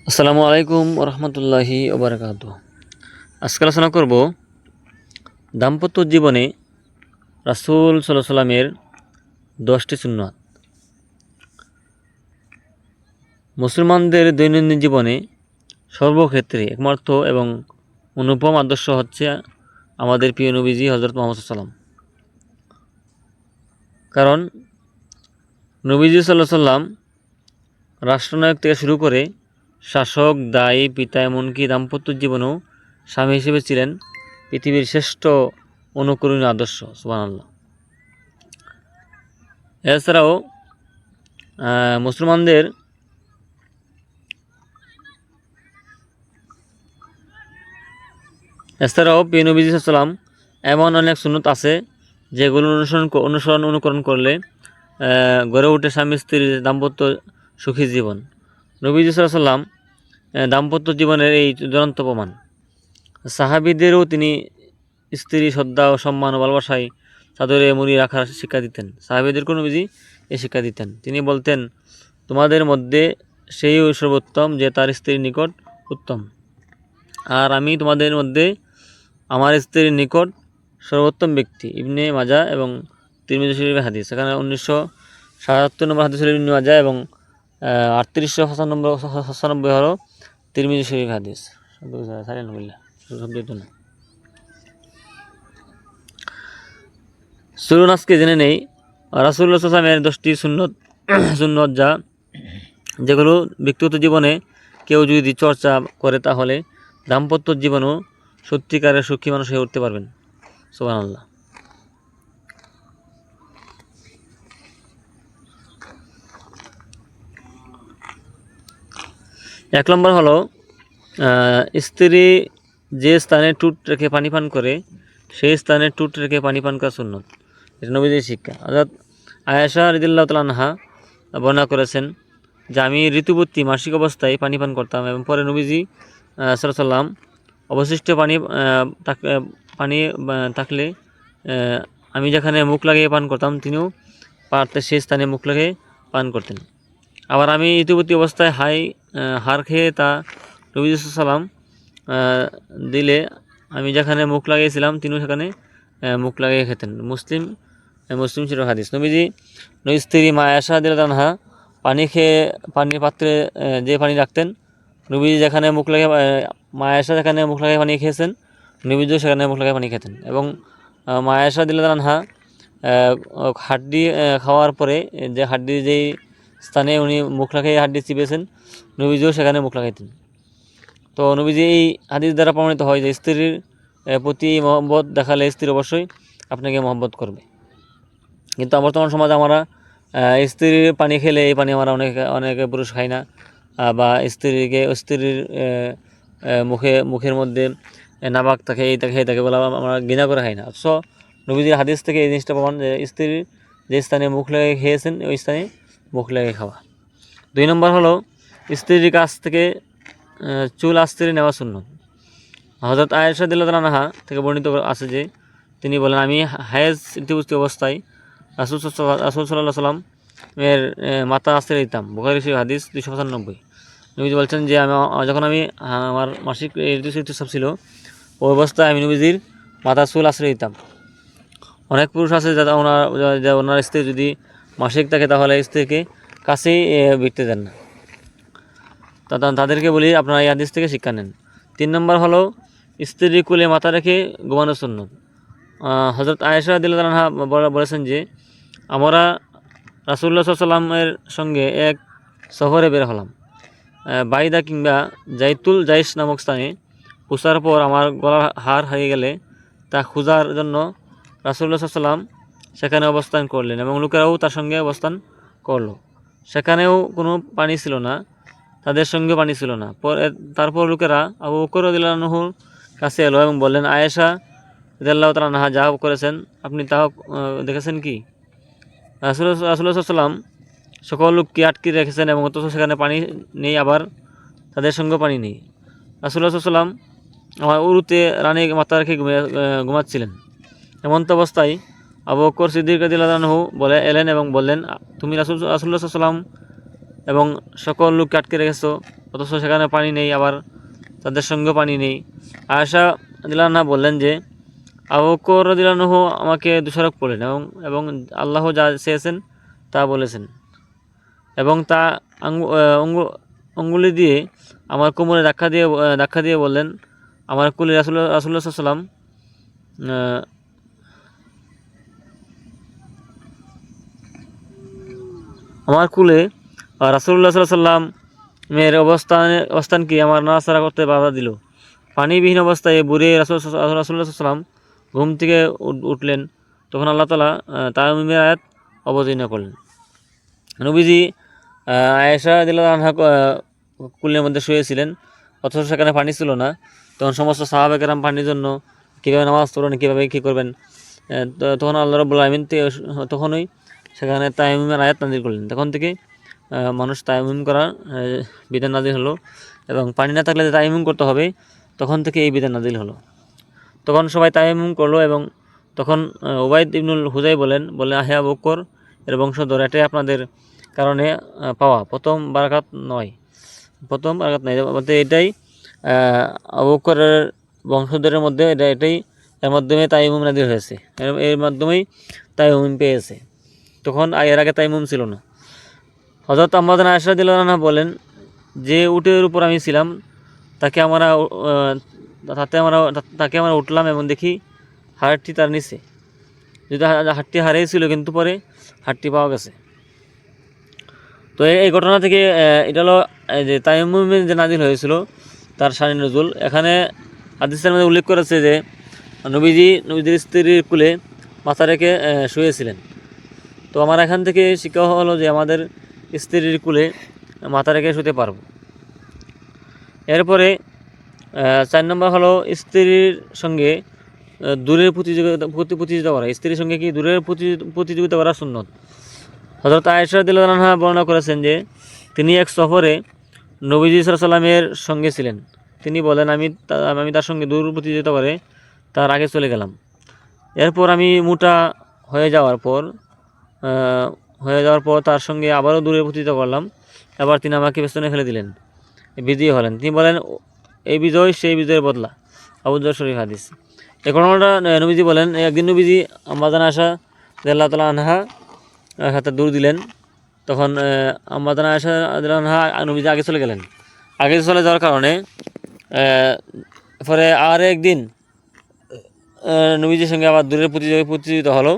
আসসালামু আলাইকুম রহমতুল্লাহি ওবরাকাতুহ। আজকে আলোচনা করব দাম্পত্য জীবনে রাসূল সাল্লাল্লাহু আলাইহি সাল্লামের 10টি সুন্নাত। মুসলমানদের দৈনন্দিন জীবনে সর্বক্ষেত্রে একমাত্র এবং অনুপম আদর্শ হচ্ছে আমাদের প্রিয় নবীজি হযরত মুহাম্মদ সাল্লাল্লাহু আলাইহি সাল্লাম। কারণ নবীজি সাল্লাল্লাহু আলাইহি সাল্লাম রাষ্ট্রনায়ক থেকে শুরু করে শাসক, দায়ী, পিতা, এমনকি দাম্পত্য জীবনেও স্বামী হিসেবে ছিলেন পৃথিবীর শ্রেষ্ঠ অনুকরণীয় আদর্শ। সুবহানাল্লাহ। এছাড়াও মুসলমানদের প্রিয় নবী সাল্লাল্লাহু আলাইহি ওয়াসাল্লাম এমন অনেক সুন্নত আছে যেগুলো অনুকরণ করলে গড়ে ওঠে স্বামী স্ত্রীর দাম্পত্য সুখী জীবন। নবীজি সাল্লাল্লাহু আলাইহি ওয়াসাল্লাম দাম্পত্য জীবনের এই জ্বলন্ত প্রমাণ। সাহাবীদেরও তিনি স্ত্রী শ্রদ্ধা ও সম্মান ও ভালোবাসায় চাদরে মুড়িয়ে রাখার শিক্ষা দিতেন। সাহাবীদেরকে নবীজি এই শিক্ষা দিতেন। তিনি বলতেন, তোমাদের মধ্যে সেই সর্বোত্তম যে তার স্ত্রীর নিকট উত্তম, আর আমি তোমাদের মধ্যে আমার স্ত্রীর নিকট সর্বোত্তম ব্যক্তি। ইবনে মাজাহ এবং তিরমিজি শরীফের হাদিস। এখানে 1977 নম্বর হাদিস হলো ইবনে মাজাহ এবং 3895 হলো তিরমিজি শরীফ হাদিস। চলুন আজকে জেনে নেই রাসূলুল্লাহ সাল্লাল্লাহু আলাইহি ওয়াসাল্লামের 10টি সুন্নত যেগুলো ব্যক্তিগত জীবনে কেউ যদি চর্চা করে তাহলে দাম্পত্য জীবনও সত্যিকারের সুখী মানুষ হয়ে উঠতে পারবেন। সুবহানাল্লাহ। এক নম্বর হলো স্ত্রী যে স্থানে টুট রেখে পানি পান করে সেই স্থানে টুট রেখে পানি পান করা সুন্নত। এটা নবীজির শিক্ষা। অর্থাৎ আয়েশা রাদিয়াল্লাহু তাআলা আনহা বর্ণনা করেছেন যে আমি ঋতুবতী মাসিক অবস্থায় পানি পান করতাম এবং পরে নবীজি সাল্লাল্লাহু আলাইহি ওয়াসাল্লাম অবশিষ্ট পানি থাকলে আমি যেখানে মুখ লাগিয়ে পান করতাম তিনিও পারতে সেই স্থানে মুখ লাগিয়ে পান করতেন। আবার আমি ঋতুবতী অবস্থায় হার খেয়ে তা নবীজি সাল্লাল্লাহু আলাইহি ওয়াসাল্লাম দিলে আমি যেখানে মুখ লাগিয়েছিলাম তিনিও সেখানে মুখ লাগিয়ে খেতেন। মুসলিম শরীফ হাদিস। নবীজি স্ত্রী মা আয়েশা রাদিয়াল্লাহু আনহা পানির পাত্রে যে পানি রাখতেন, নবীজি যেখানে মুখ লাগিয়ে মা আয়েশা যেখানে মুখ লাগিয়ে পানি খেয়েছেন নবীজিও সেখানে মুখ লাগিয়ে পানি খেতেন। এবং মা আয়েশা রাদিয়াল্লাহু আনহা হাড্ডি খাওয়ার পরে যে হাড্ডির যেই স্থানে উনি মুখ লাগিয়ে হাড্ডি চিপেছেন নবীজিও সেখানে মুখ লাগাইতেন। তো নবীজি এই হাদিস দ্বারা প্রমাণিত হয় যে স্ত্রীর প্রতি মহব্বত দেখালে স্ত্রী অবশ্যই আপনাকে মহব্বত করবে। কিন্তু বর্তমান সমাজে আমরা স্ত্রীর পানি খেলে এই পানি আমরা অনেকে পুরুষ খাই না, বা স্ত্রীর মুখের মধ্যে নাবাক থাকে এই থাকে বলে আমরা ঘৃণা করে খাই না। অথচ নবীজির হাদিস থেকে এই জিনিসটা প্রমাণ যে স্ত্রীর যে স্থানে মুখ লেগে খেয়েছেন ওই স্থানে মুখ লেগে খাওয়া। 2 নম্বর হলো স্ত্রীর কাছ থেকে চুল আঁচড়ে নেওয়া সুন্নত। হযরত আয়েশা রাদিয়াল্লাহু আনহা থেকে বর্ণিত আছে যে তিনি বলেন, আমি হায়েজ ঋতুবতী অবস্থায় রাসূল সাল্লাল্লাহু আলাইহি ওয়াসাল্লাম এর মাথা আঁচড়ে দিতাম। বুখারী শরীফ হাদিস 295। নবীজি বলছেন যে যখন আমার মাসিক ঋতুস্রাব ছিল ওই অবস্থায় আমি নবীজির মাথার চুল আঁচড়ে দিতাম। অনেক পুরুষ আছে যারা ওনার স্ত্রী যদি মাসিক থাকে তাহলে স্ত্রীকে কাছেই বিটতে দেন না। তাদেরকে বলি আপনারা এই হাদিস থেকে শিক্ষা নেন। 3 নম্বর হলো স্ত্রীর কোলে মাথা রেখে ঘুমানো সুন্নত। হযরত আয়েশা রাদিয়াল্লাহু আনহা বলেছেন যে আমরা রাসূলুল্লাহ সাল্লাল্লাহু আলাইহি ওয়াসাল্লামের সঙ্গে এক সফরে বের হলাম। বাইদা কিংবা জাইশ নামক স্থানে পৌঁছার পর আমার গলার হার হারিয়ে গেলে তা খোঁজার জন্য রাসূলুল্লাহ সাল্লাল্লাহু আলাইহি ওয়াসাল্লাম সেখানে অবস্থান করলেন এবং লোকেরাও তার সঙ্গে অবস্থান করলো। সেখানেও কোনো পানি ছিল না, তাদের সঙ্গে পানি ছিল না। তারপর লোকেরা আবু বকর রাদিয়াল্লাহু আনহুর কাছে এলো এবং বললেন, আয়েশা রাদিয়াল্লাহু তাআলা আনহা যা করেছেন আপনি তাও দেখেছেন কি? রাসূলুল্লাহ সাল্লাল্লাহু আলাইহি ওয়াসাল্লাম সকল লোককে আটকে রেখেছেন এবং অথচ সেখানে পানি নেই, আবার তাদের সঙ্গে পানি নেই। রাসূলুল্লাহ সাল্লাল্লাহু আলাইহি ওয়াসাল্লাম আমার উরুতে রানী মাথা রেখে ঘুমাচ্ছিলেন। এমন্ত অবস্থায় আবু বকর সিদ্দিক রাদিয়াল্লাহু আনহু এলেন এবং বললেন, তুমি রাসূলুল্লাহ সাল্লাল্লাহু আলাইহি ওয়াসাল্লাম এবং সকল লোককে আটকে রেখেছো, অথচ সেখানে পানি নেই, আবার তাদের সঙ্গে পানি নেই। আয়েশা রাদিয়াল্লাহু আনহা বললেন যে আবু বকর রাদিয়াল্লাহু আনহু আমাকে দোষারোপ করলেন এবং এবং আল্লাহ যা চেয়েছেন তা বলেছেন, এবং তা আঙ্গুলি দিয়ে আমার কোমরে ধাক্কা দিয়ে বললেন, আমার কুলি রাসূলুল্লাহ সাল্লাল্লাহু আলাইহি ওয়াসাল্লাম আমার কুলে রাসূলুল্লাহ সাল্লাল্লাহু আলাইহি ওয়াসাল্লাম মেয়ের অবস্থান কি আমার নাড়াচাড়া করতে বাধা দিল। পানিবিহীন অবস্থায় বুড়ে রাসূলুল্লাহ সাল্লাল্লাহু আলাইহি ওয়াসাল্লাম ঘুম থেকে উঠলেন। তখন আল্লাহ তাআলা তায়াম্মুমের আয়াত অবতীর্ণ করলেন। নবীজি আয়েশা রাদিয়াল্লাহু আনহা কুলের মধ্যে শুয়েছিলেন, অথচ সেখানে পানি ছিল না। তখন সমস্ত সাহাবা কেরাম পানির জন্য কীভাবে নামাজ পড়বেন, কীভাবে কী করবেন, তখন আল্লাহ রাব্বুল আলামিন তখনই সেখানে তায়াম্মুমের আয়াত নাযিল করলেন। তখন থেকে মানুষ তায়াম্মুম করার বিধান নাযিল হলো, এবং পানি না থাকলে যে তায়াম্মুম করতে হবে তখন থেকে এই বিধান নাযিল হলো। তখন সবাই তায়াম্মুম করলো, এবং তখন উবাইদ ইবনুল হুজাই বলেন হে আবু বকর এর বংশধর, এটাই আপনাদের কারণে পাওয়া প্রথম বারাকাত নয়, বলতে এটাই আবু বকরের বংশধরের মধ্যে এটাই এর মাধ্যমে তায়াম্মুম নাযিল হয়েছে, এর মাধ্যমেই তায়াম্মুম পেয়েছে। তখন এর আগে তায়াম্মুম ছিল না। হযরত আম্মা জান আয়েশা রাদিয়াল্লাহু আনহা বলেন যে উটের উপর আমি ছিলাম, তাকে আমরা উঠলাম এবং দেখি হাড়টি তার নিচে, যদি হাড়টি হারিয়ে ছিল, কিন্তু পরে হাড়টি পাওয়া গেছে। তো এই ঘটনা থেকে এটা হলো যে তায়াম্মুমে যে নাযিল হয়েছিল তার শানে নজুল। এখানে হাদিসের মধ্যে উল্লেখ করেছে যে নবীজির স্ত্রীর কুলে মাথা রেখে শুয়েছিলেন। তো আমার এখান থেকে শিক্ষা হলো যে আমাদের স্ত্রীর কুলে মাথা রেখে শুতে পারবো। এরপরে 4 নম্বর হলো স্ত্রীর সঙ্গে দূরের প্রতিযোগিতা করা। স্ত্রীর সঙ্গে কি দূরের প্রতিযোগিতা করা সুন্নত। হযরত আয়েশা রাদিয়াল্লাহু আনহা বর্ণনা করেছেন যে তিনি এক সফরে নবীজি সাল্লাল্লাহু আলাইহি ওয়াসাল্লামের সঙ্গে ছিলেন। তিনি বলেন আমি তার সঙ্গে দূর প্রতিযোগিতা করে তার আগে চলে গেলাম। এরপর আমি মোটা হয়ে যাওয়ার পর তার সঙ্গে আবারও দূরে প্রতিযোগিতা করলাম। এবার তিনি আমাকে পেছনে ফেলে দিলেন, বিজয়ী হলেন। তিনি বলেন এই বিজয় সেই বিজয়ের বদলা। আবু দাউদ শরীফ হাদিস। এই ঘটনাটা নবীজি বলেন একদিন নবীজি আম্মা জান আয়েশা রাদিয়াল্লাহু তাআলা আনহা সাথে দূর দিলেন। তখন আম্মা জান আয়েশা রাদিয়াল্লাহু আনহা নবীজি আগে চলে গেলেন। আগে চলে যাওয়ার কারণে পরে আর একদিন নবীজির সঙ্গে আবার দূরের প্রতিযোগিতা হলো।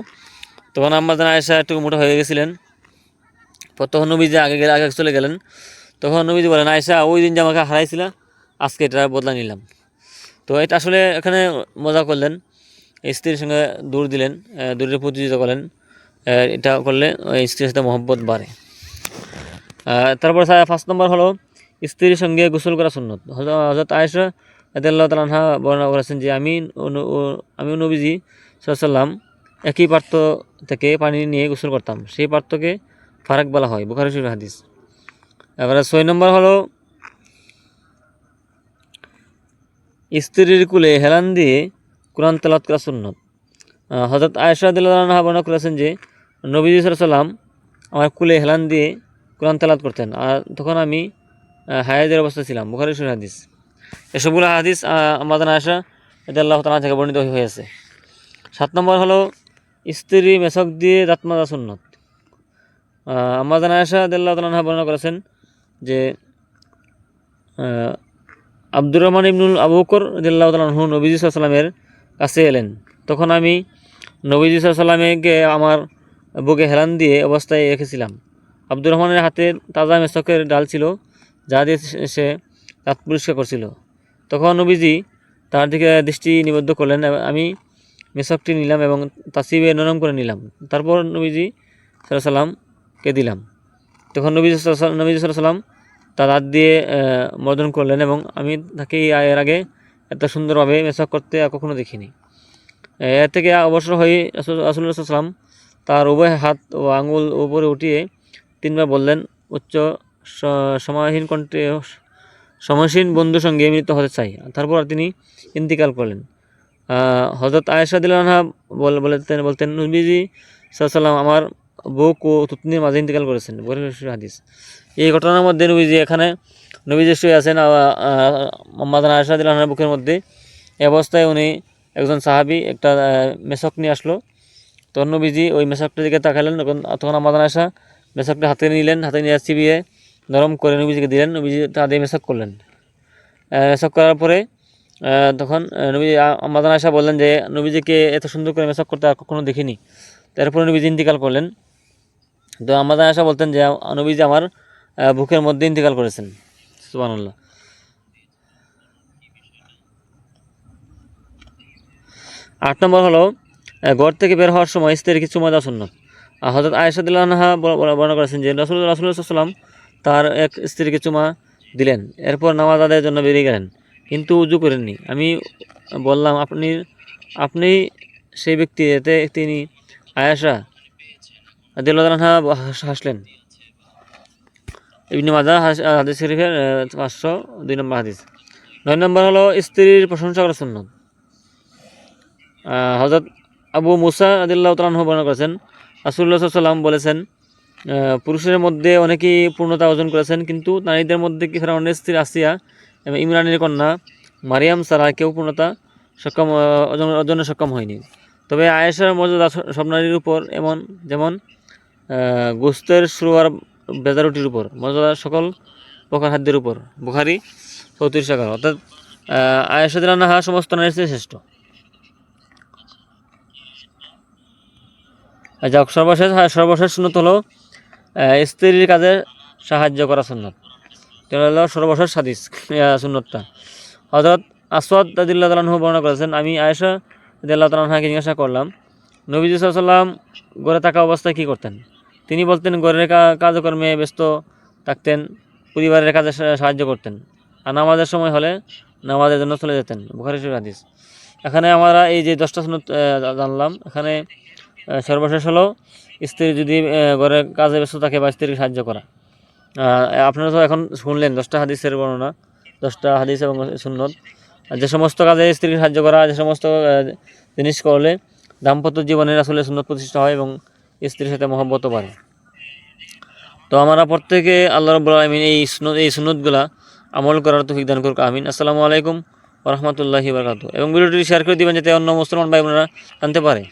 তখন আম্মা জান আয়েশা একটু মোটা হয়ে গেছিলেন। তখন নবীজি আগে চলে গেলেন। তখন নবীজি বলেন আয়েশা ওই দিন যে আমাকে হারাইছিলা, আজকে এটা বদলা নিলাম। তো এটা আসলে এখানে মজা করলেন, স্ত্রীর সঙ্গে দূরের প্রতিযোগিতা করলেন। এটা করলে স্ত্রীর সাথে মহব্বত বাড়ে। তারপর 5 নম্বর হলো স্ত্রীর সঙ্গে গোসল করা সুন্নত। হযরত আয়েশা রাদিয়াল্লাহু তাআলা আনহা বর্ণনা করেছেন যে আমি নবীজি সাল্লাল্লাহু আলাইহি ওয়াসাল্লাম একই পাত্র থেকে পানি নিয়ে গোসল করতাম, সেই পাত্রকে ফারাক বলা হয়। বুখারী শরীফ হাদিস। এবারে 6 নম্বর হলো স্ত্রীর কুলে হেলান দিয়ে কোরআন তেলাওয়াত করা সুন্নত। হযরত আয়েশা রাদিয়াল্লাহু আনহা বর্ণনা করেছেন যে নবীজি সাল্লাল্লাহু আলাইহি ওয়াসাল্লাম আমার কুলে হেলান দিয়ে কোরআন তেলাওয়াত করতেন, আর তখন আমি হায়াজের অবস্থা ছিলাম। বুখারী শরীফ হাদিস। এসবগুলো হাদিস আম্মা জান আয়েশা রাদিয়াল্লাহু তাআলা থেকে বর্ণিত হয়েছে। 7 নম্বর হলো স্ত্রী মেশক দিয়ে দাঁত মাজা সুন্নত। আম্মা জান আয়েশা রাদিয়াল্লাহু তাআলা আনহা বর্ণনা করেছেন যে আব্দুর রহমান ইবনুল আবু বকর রাদিয়াল্লাহু তাআলা আনহু নবীজি সাল্লাল্লাহু আলাইহি ওয়াসাল্লামের কাছে এলেন। তখন আমি নবীজি সাল্লাল্লাহু আলাইহি ওয়াসাল্লামকে আমার বুকে হেলান দিয়ে অবস্থায় রেখেছিলাম। আব্দুর রহমানের হাতে তাজা মেশকের ডাল ছিল, যা দিয়ে সে দাঁত পরিষ্কার করছিল। তখন নবীজি তার দিকে দৃষ্টি নিবদ্ধ করলেন। আমি মেশকটি নিলাম এবং তাসিবে নরম করে নিলাম। তারপর নবীজি সাল্লাল্লাহু আলাইহি ওয়াসাল্লামকে দিলাম। তখন নবীজি সাল্লাল্লাহু আলাইহি ওয়াসাল্লাম তার হাত দিয়ে মর্দন করলেন, এবং আমি তাকে এর আগে এত সুন্দরভাবে মেশক করতে কখনো দেখিনি। এর থেকে অবসর হয়ে রাসূলুল্লাহ সাল্লাল্লাহু আলাইহি ওয়াসাল্লাম তার উভয় হাত ও আঙুল উপরে উঠিয়ে 3 বার বললেন, উচ্চ সময়সীন বন্ধুর সঙ্গে মিলিত হতে চাই। তারপর তিনি ইন্তিকাল করলেন। হযরত আয়েশা রাদিয়াল্লাহু আনহা বলতেন নবীজি সাল্লাল্লাহু আলাইহি ওয়াসাল্লাম আমার বুক ও থুতনির মাঝে ইন্তিকাল করেছেন। বুখারী হাদিস। এই ঘটনার মধ্যে নবীজি এখানে নবীজি শুয়ে আছেন মাদানা আয়েশা রাদিয়াল্লাহু আনহার বুকের মধ্যে। এই অবস্থায় উনি একজন সাহাবী একটা মেশক নিয়ে আসলো। তখন নবীজি ওই মেশকটার দিকে তাকালেন, তখন মাদানা আয়েশা মেশকটা হাতে নিলেন, হাতে নিয়ে চিবিয়ে নরম করে নবীজিকে দিলেন। নবীজি তা দিয়ে মেশক করলেন। মেশক করার পরে তখন নবী মাদানা আয়েশা বললেন যে নবীজিকে এত সুন্দর করে মেশক করতে আর কখনো দেখিনি। তারপরে নবীজি ইন্তিকাল করলেন। তো মাদানা আয়েশা বলতেন যে নবীজি আমার বুকের মধ্যে ইন্তিকাল করেছেন। সুবহানাল্লাহ। 8 নম্বর হলো ঘর থেকে বের হওয়ার সময় স্ত্রীকে চুমা দেওয়া সুন্নত। হযরত আয়েশা রাদিয়াল্লাহু আনহা বর্ণনা করেছেন যে রাসূলুল্লাহ সাল্লাল্লাহু আলাইহি ওয়াসাল্লাম তার এক স্ত্রীকে চুমা দিলেন, এরপর নামাজ আদায়ের জন্য বেরিয়ে গেলেন, কিন্তু উজু করেননি। আমি বললাম, আপনি সেই ব্যক্তি। এতে তিনি আয়েশা রাদিয়াল্লাহু আনহা হাসলেন। ইবনে মাজাহ হাদিস শরীফের 502 নম্বর হাদিস। 9 নম্বর হলো স্ত্রীর প্রশংসা করা সুন্নত। হযরত আবু মুসা রাদিয়াল্লাহু তাআলা আনহু বর্ণনা করেছেন রাসূলুল্লাহ সাল্লাল্লাহু আলাইহি ওয়াসাল্লাম বলেছেন, পুরুষের মধ্যে অনেকেই পূর্ণতা অর্জন করেছেন, কিন্তু নারীদের মধ্যে কি ফেরাউনের স্ত্রী আসিয়া এবং ইমরানের কন্যা মারিয়াম ছাড়া কেউ পূর্ণতা অর্জনে সক্ষম হয়নি। তবে আয়েশার মর্যাদা সব নারীর উপর, যেমন গোস্তের শুরু আর ভেজা রুটির উপর, মর্যাদা সকল প্রকার খাদ্যের উপর। বুখারী 34 অর্থাৎ আয়েশা রাদিয়াল্লাহু আনহা সমস্ত নারীর চেয়ে শ্রেষ্ঠ। যাক, সর্বশেষ সুন্নত হলো স্ত্রীর কাজে সাহায্য করা সুন্নত। এটা হলো সর্বশেষ হাদিস সুন্নতটা। হযরত আসওয়াদ রাদিয়াল্লাহু তাআলা আনহু বর্ণনা করেছেন, আমি আয়েশা রাদিয়াল্লাহু তাআলা আনহাকে জিজ্ঞাসা করলাম, নবীজি সাল্লাল্লাহু আলাইহি ওয়াসাল্লাম ঘরে থাকা অবস্থায় কী করতেন? তিনি বলতেন, ঘরের কাজকর্মে ব্যস্ত থাকতেন, পরিবারের কাজে সাহায্য করতেন, আর নামাজের সময় হলে নামাজের জন্য চলে যেতেন। বুখারী শরীফ হাদিস। এখানে আমরা এই যে 10টা সুন্নত জানলাম। এখানে সর্বশেষ হলো স্ত্রী যদি ঘরের কাজে ব্যস্ত থাকে বা স্ত্রীকে সাহায্য করা। আপনারা তো এখন শুনলেন 10টা হাদিসের বর্ণনা, 10টা হাদিস এবং সুন্নত। যে সমস্ত কাজে স্ত্রীকে সাহায্য করা, যে সমস্ত জিনিস করলে দাম্পত্য জীবনের আসলে সুন্নত প্রতিষ্ঠা হয় এবং স্ত্রীর সাথে মহব্বতও বাড়ে। তো আমরা প্রত্যেকে আল্লাহ রাব্বুল আলামিন এই সুন্নতগুলা আমল করার তৌফিক দান করুক, আমিন। আসসালামু আলাইকুম ওয়া রাহমাতুল্লাহি ওয়া বারাকাতুহু। এবং ভিডিওটি শেয়ার করে দিবেন যাতে অন্য মুসলমান ভাই বোনেরা জানতে পারে।